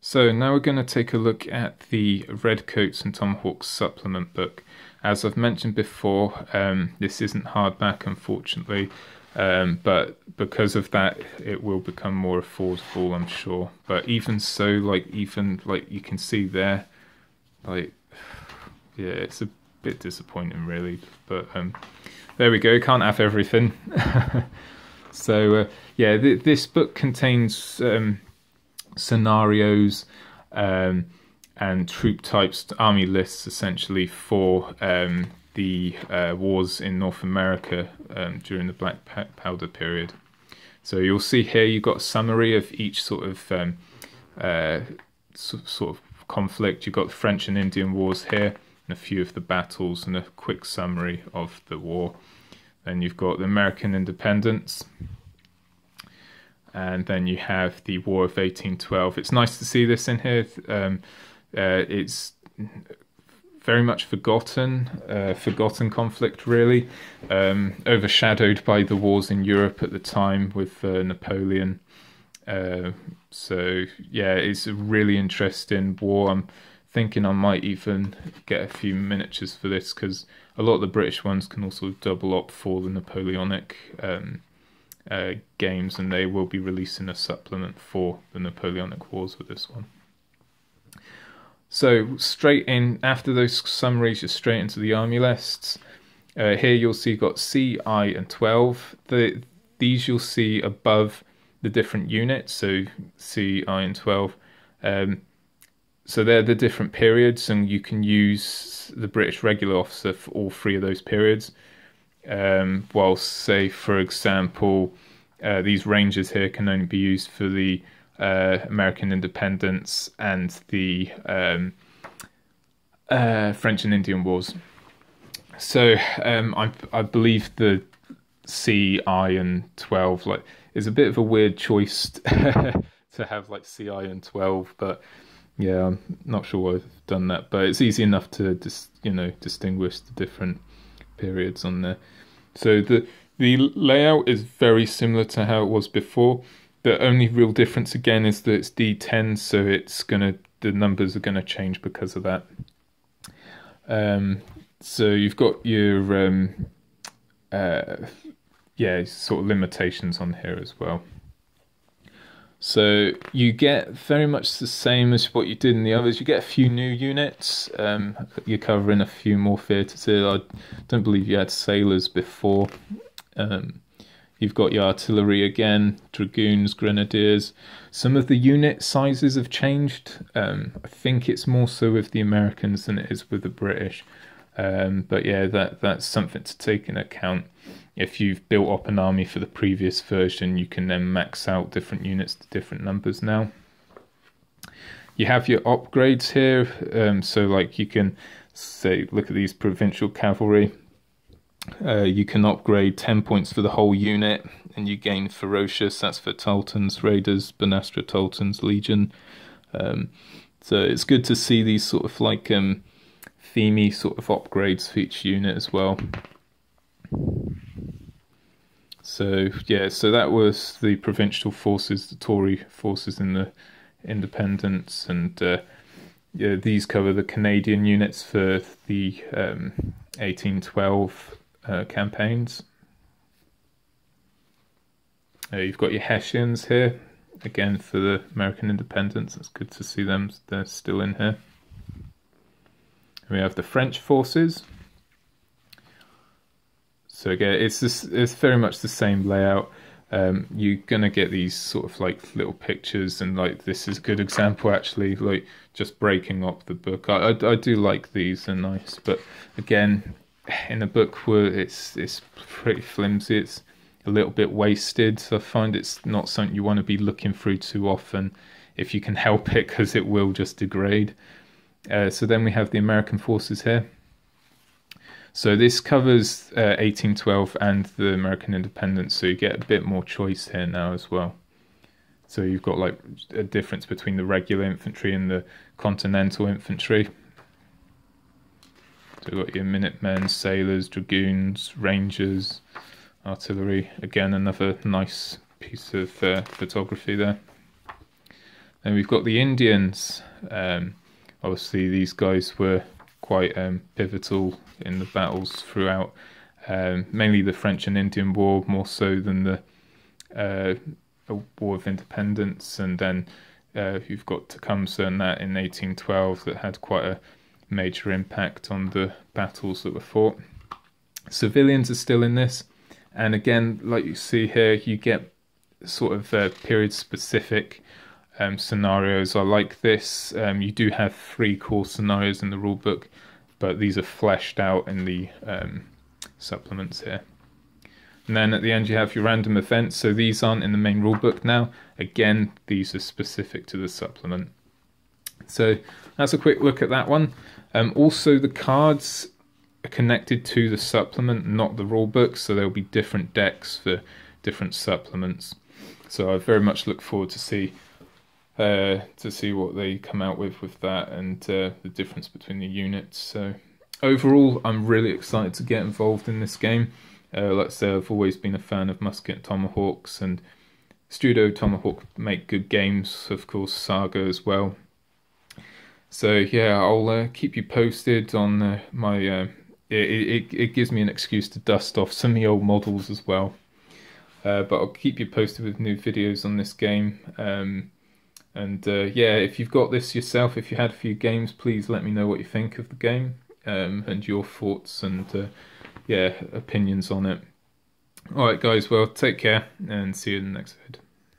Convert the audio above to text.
So now we're going to take a look at the Redcoats and Tomahawks supplement book. As I've mentioned before, this isn't hardback, unfortunately, but because of that, it will become more affordable, I'm sure. But even so, even you can see there, yeah, it's a bit disappointing, really. But there we go. Can't have everything. So yeah, this book contains scenarios and troop types, army lists essentially for the wars in North America during the Black Powder period. So you'll see here you've got a summary of each sort of conflict. You've got the French and Indian Wars here, and a few of the battles, and a quick summary of the war. Then you've got the American independence. And then you have the War of 1812. It's nice to see this in here. It's very much forgotten conflict, really, overshadowed by the wars in Europe at the time with Napoleon. So yeah, it's a really interesting war. I'm thinking I might even get a few miniatures for this, because a lot of the British ones can also double up for the Napoleonic games, and they will be releasing a supplement for the Napoleonic Wars with this one. So straight in, after those summaries, you're straight into the army lists. Here you'll see you've got C, I, and 12. These you'll see above the different units, so C, I, and 12. So they're the different periods, and you can use the British regular officer for all three of those periods. While, say, for example, these rangers here can only be used for the American independence and the French and Indian Wars. So I believe the C, I, and 12 is a bit of a weird choice to have CI and 12, but yeah, I'm not sure why I've done that. But it's easy enough to distinguish the different periods on there. So the layout is very similar to how it was before. The only real difference again is that it's D10, so the numbers are gonna change because of that. So you've got your sort of limitations on here as well. So you get very much the same as what you did in the others. You get a few new units. You're covering a few more theatres here. I don't believe you had sailors before. You've got your artillery again, dragoons, grenadiers. Some of the unit sizes have changed. I think it's more so with the Americans than it is with the British. But yeah, that's something to take into account. If you've built up an army for the previous version, you can then max out different units to different numbers now. You have your upgrades here. So you can say, look at these provincial cavalry. You can upgrade 10 points for the whole unit, and you gain ferocious. That's for Toltons, Raiders, Banastra Toltons, Legion. So it's good to see these sort of themey sort of upgrades for each unit as well. So yeah, so that was the provincial forces, the Tory forces in the independence, and yeah, these cover the Canadian units for the 1812 campaigns. You've got your Hessians here, again for the American independence. It's good to see them, they're still in here. We have the French forces. So again, it's very much the same layout. You're gonna get these sort of little pictures, and this is a good example actually, just breaking up the book. I do like these, they're nice, but again, in a book where it's pretty flimsy, it's a little bit wasted. So I find it's not something you want to be looking through too often if you can help it, because it will just degrade. So then we have the American forces here. So this covers 1812 and the American independence, so you get a bit more choice here now as well. So you've got a difference between the regular infantry and the continental infantry. So you've got your Minutemen, sailors, dragoons, rangers, artillery. Again, another nice piece of photography there. And we've got the Indians. Obviously, these guys were quite pivotal in the battles throughout, mainly the French and Indian War, more so than the War of Independence. And then you've got Tecumseh and that in 1812 that had quite a major impact on the battles that were fought. Civilians are still in this, and again, like you see here, you get sort of period-specific scenarios. I like this. You do have 3 core scenarios in the rulebook, but these are fleshed out in the supplements here. And then at the end you have your random events, so these aren't in the main rulebook now. Again, these are specific to the supplement. So that's a quick look at that one. Also, the cards are connected to the supplement, not the rulebook, so there'll be different decks for different supplements. So I very much look forward to see what they come out with that, and the difference between the units. So overall, I'm really excited to get involved in this game. Like I say, I've always been a fan of Musket and Tomahawks, and Studio Tomahawk make good games, of course, Saga as well. So yeah, I'll keep you posted on my... It gives me an excuse to dust off some of the old models as well. But I'll keep you posted with new videos on this game. Yeah, if you've got this yourself, if you had a few games, please let me know what you think of the game, and your thoughts and yeah, opinions on it. Alright guys, well, take care and see you in the next video.